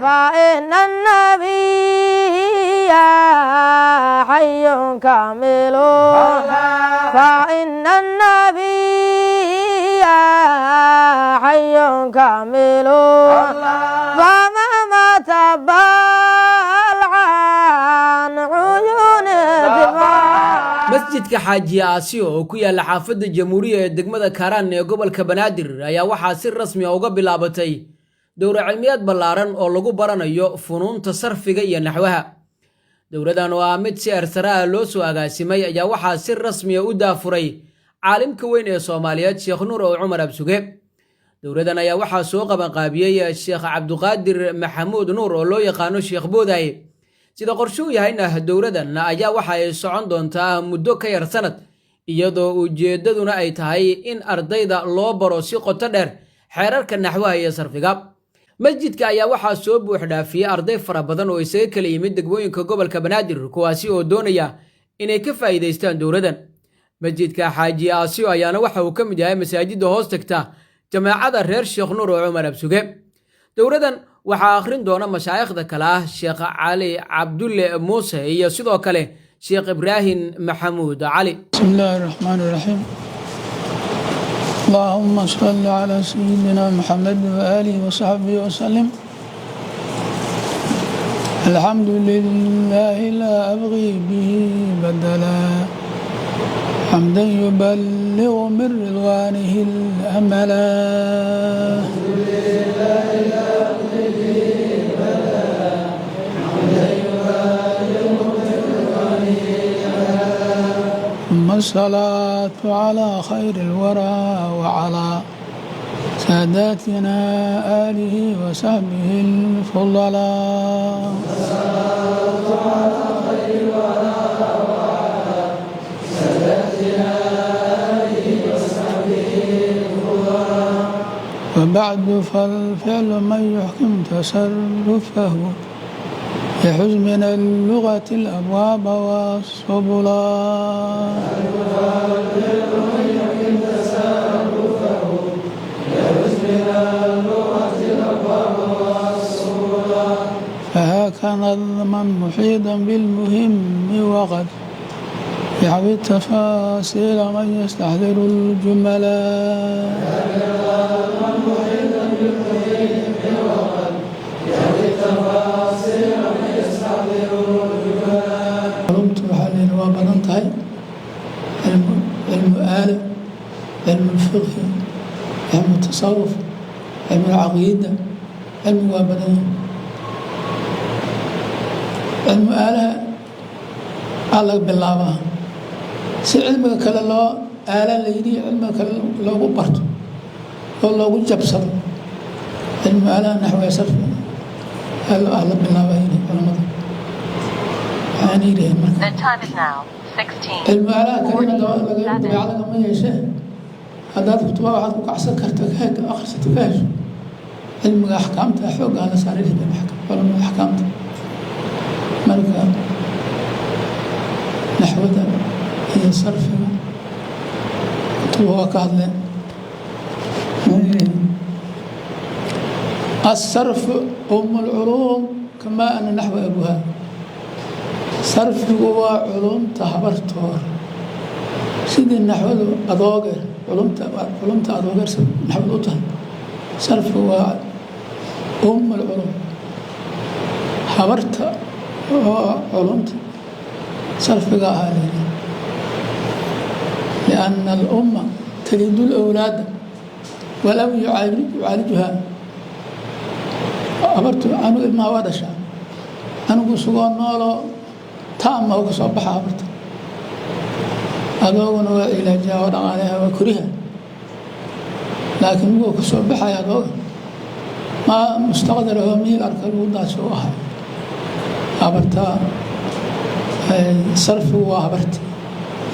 فإن النبي حي كامل فإن النبي حي كامل فما مات عن عيون masjidka xaaji aasiyo oo ku yaala xaafadda jamhuuriya ee degmada Kaaraan ee gobolka Banaadir ayaa waxaa si rasmi ah uga bilaabatay dowra cilmiyeed ballaaran oo lagu baranayo funuunta sarfiga iyo naxwaha. dowradan oo ah mid si arsara loo soo agaasimay ayaa waxaa si rasmi ah u daafuray caalimka weyn ee Soomaaliyeed Sheekh Nuur Cumar Absuge. dowradan ayaa waxaa soo qaban qaabiyay Sheekh Cabduqaadir Maxamuud Nuur oo loo yaqaano Sheekh Booday. sida qorshuhu yahayna dowradan ayaa waxa ay socon doontaa muddo ka yar sanad iyadoo ujeedaduna ay tahay in ardayda loo baro si qoto dheer xeerarka naxwaha iyo sarfiga. masjidka ayaa waxaa soo buux dhaafiyay arday fara badan oo isaga kala yimid degmooyinka gobolka Banaadir kuwaasi oo doonaya inay ka faa'iideystaan dowradan. masjidka xaaji aasiyo ayaana waxa uu ka mid yahay masaajidda hoos tagta jamaacada reer Sheekh Nuur Cumar Absuge. dowradan waxaa akhrin doona mashaayikhda kale ah Sheekh Cali Cabdulle Muuse iyo sidoo kale Sheekh Ibraahim Maxamuud Cali. bismillahir rahmanir rahim. اللهم صل على سيدنا محمد وآله وصحبه وسلم. الحمد لله لا أبغي به بدلا حمدا يبلغ من رضوانه الأملا. ثم الصلاة على خير الورى وعلى ساداتنا آله وصحبه الفضلاء. وبعد فالفعل من يحكم تصرفه يحوز من اللغة الأبواب والسبلا. فهاك نظما محيطا بالمهم وقد يحوي التفاصيل من يستحضر الجملا. علمت وحالين وبننتهي علم آلة علم الفقه علم التصوف علم العقيدة علم وبنين علم آلة الله بالله si cilmiga kale loo aalan layidhi cilmiga kale loogu barto oo loogu jabsado cilmi aalaha naxwiga sarfiga la bilaabayni culamada waxaan yidhaaheen marka cilmi aalaha kalena dabeecada lama yeeshee haddaad kutuba waxaad ku kacsan karta ka akhrisato ka hesho cilmiga axkaamta xoogga la saaray culamada axkaamta marka naxwada iyo sarfiga kutuba waa ka hadleen الصرف أم العلوم كما أن نحو أبوها. صرف هو علوم تهبرتور سيد النحو أضاغر علوم أضاغر نحو الأطهر. صرف هو أم العلوم هبرت علوم صرف قاها لأن الأمة تلد الأولاد ولم يعالجها. abartu anu ilmaha waa dhashaa anugu sugoo nooloo taama uga soo baxa abarta adooguna waa ilaajaha oo dhaqaaleha waa kuriha laakiin muguu ka soo baxaya adooga ma mustaqdar oo miil arka lagu daasho u ahay abarta sarfigu waa abarta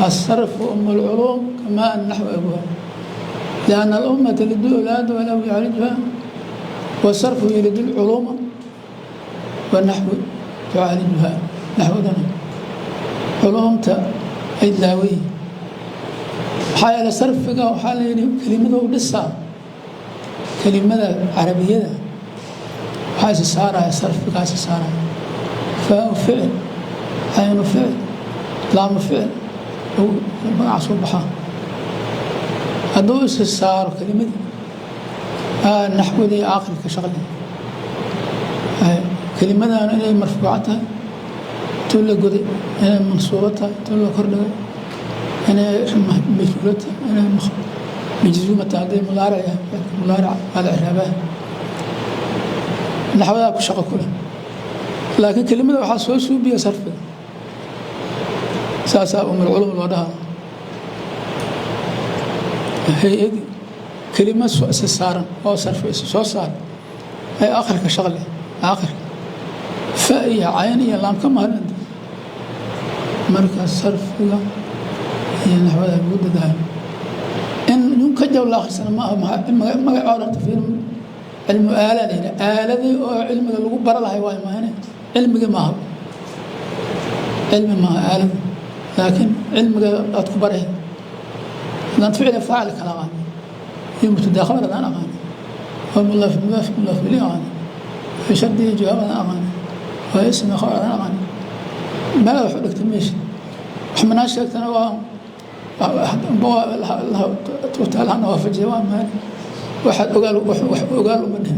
الصرف أم العلوم كما النحو أبوها لأن الأمة تلد الأولاد ولو يعالجها والصرف يلد العلوم والنحو تعالجها. نحو ذنب علوم إدلاوي حال صرفك وحال كلمة لسه كلمة عربية حاس السارة صرف قاس السارة فاء فعل عين فعل لام فعل وبقع صبحة أدوس السارة كلمة النحو دي آخر كشغلة كلمة أنا مرفوعتها تقول لك قدي أنا منصوبتها تقول لك كردها أنا مفعولتها أنا مجزومتها هذه مضارع هذا إعرابها نحو ذاك الشغل كله لكن كلمة waxaa soo biya sarfi saasa umar loo dhaha هي كلمة سارا أو صرف سو صار هي آخر كشغلة آخر فأي عينية لام كم هالند مركز صرف لا هي نحو هذا بود ده إن يوم كجوا الآخر سنة ما عارف فين علم آلة آلة دي أو علم اللي برا لها هواي ما هنا علم ما علم ما آلة لكن علم أتكبره لأن فعل فاعل كلام يوم تداخل أنا أغاني هم الله في الله في لي أغاني في شد جواب أنا أغاني واسم خبر أنا أغاني ما لا يحرك تمشي إحنا ناس أنا الله تعالى أنا في الجواب ما واحد وقالوا منه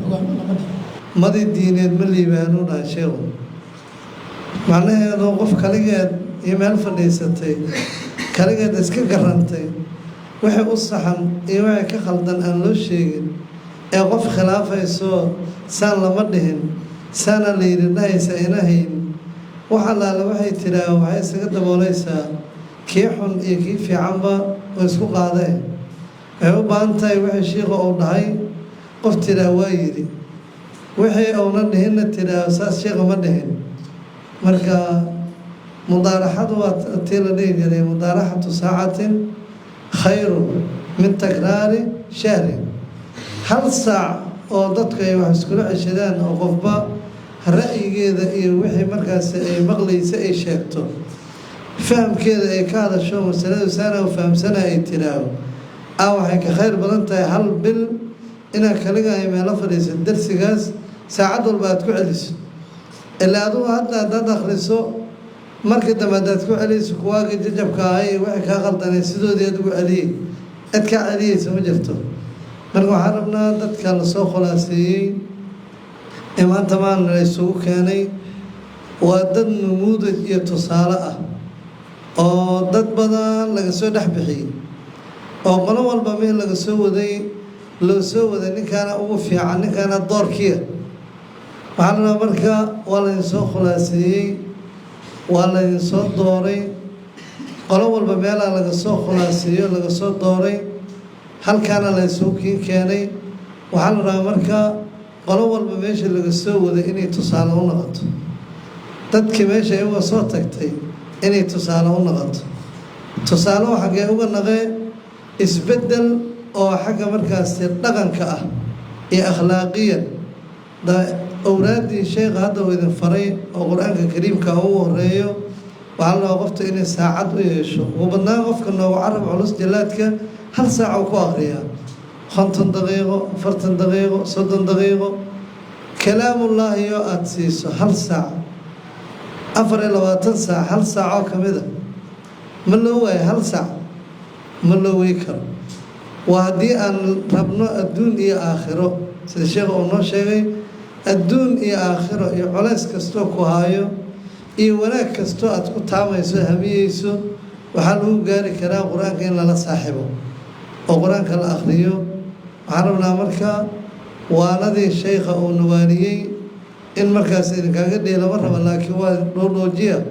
ماذا الدين الملي بانونا شيء معناه إنه قف كلية يمال فليستي كلية دسك قرنتي وحي أصحن يوعي كخلدن أن لو شيء قف خلافة يسوع سان لمدهن سان ليرناه سينهين وحلا لوحي تلا وحي سقط بوليسا كيحن كيف عمبا ويسكو قاضي أو بانتاي وحي شيخ أو نهاي قف تلا وايري وحي أو ندهن تلا أساس شيخ مدهن مركا مضارحة وتيلدين يعني مضارحة ساعة خير من تكرار شهر هل ساعة أو ضدك يوحسكوا عشرين أو قفبا رأي كذا وحي مركز مغلي سأي شيكتو فهم كذا كذا شو مسألة سنة وفهم سنة تلاو أو حكي خير بلنتا هل بال إنها كلها يما لفريس الدرس جاز ساعدوا البعض كعليس إلا أدو هذا دخلسو مركز ما دات كعليس كواجي ججب كاي وحكي غلطاني سدو دي أدو عليه أتكع عليه سمجرتو مركو حربنا دتك لسو خلاصي إمان تمان رئيسو كاني ودد نموذج يتصالة oo dad badan laga soo dhaxbixiyay oo qolo walba meel laga soo waday loo soo waday ninkaana ugu fiican ninkaana doorkiya waxaana markaa waa la soo khulaasiyay waa la soo dooray qolo walba meel laga soo khulaasiyo laga soo dooray halkaana la soo keenay waxaana markaa qolo walba meesha laga soo waday inay tusaale u noqoto dadkii meesha ay uga soo tagtay inay tusaale u noqoto tusaale xagee uga naqee isbedel oo xagga markaas dhaqanka ah iyo akhlaaqiyan awraadii sheekha hadda uu idin faray oo quraanka kariimka uu horeeyo waxaa loo qofta inay saacad u yeesho ugu badnaan qofka noogu carab culus jalaadka hal saac uu ku akhriyaa 50 daqiiqo 40 daqiiqo 30 daqiiqo kalaamullaahi iyo aad siiso hal saac 24 ساعة هل ساعة كمذا من لو هل ساعة من لو يكر وهدي أن ربنا الدنيا آخره سيشيخ أو شيء الدنيا آخره يعلس كستوك وهايو ولا كستو أتكو تعمل يسوي يسو وحلو قاري كلام قرآن كين لا صاحبه وقرآن كلا آخريو عربنا مركا وندي الشيخ أو نوانيي إن مركز إن كان قد يلا مرة لكن هو نوجيه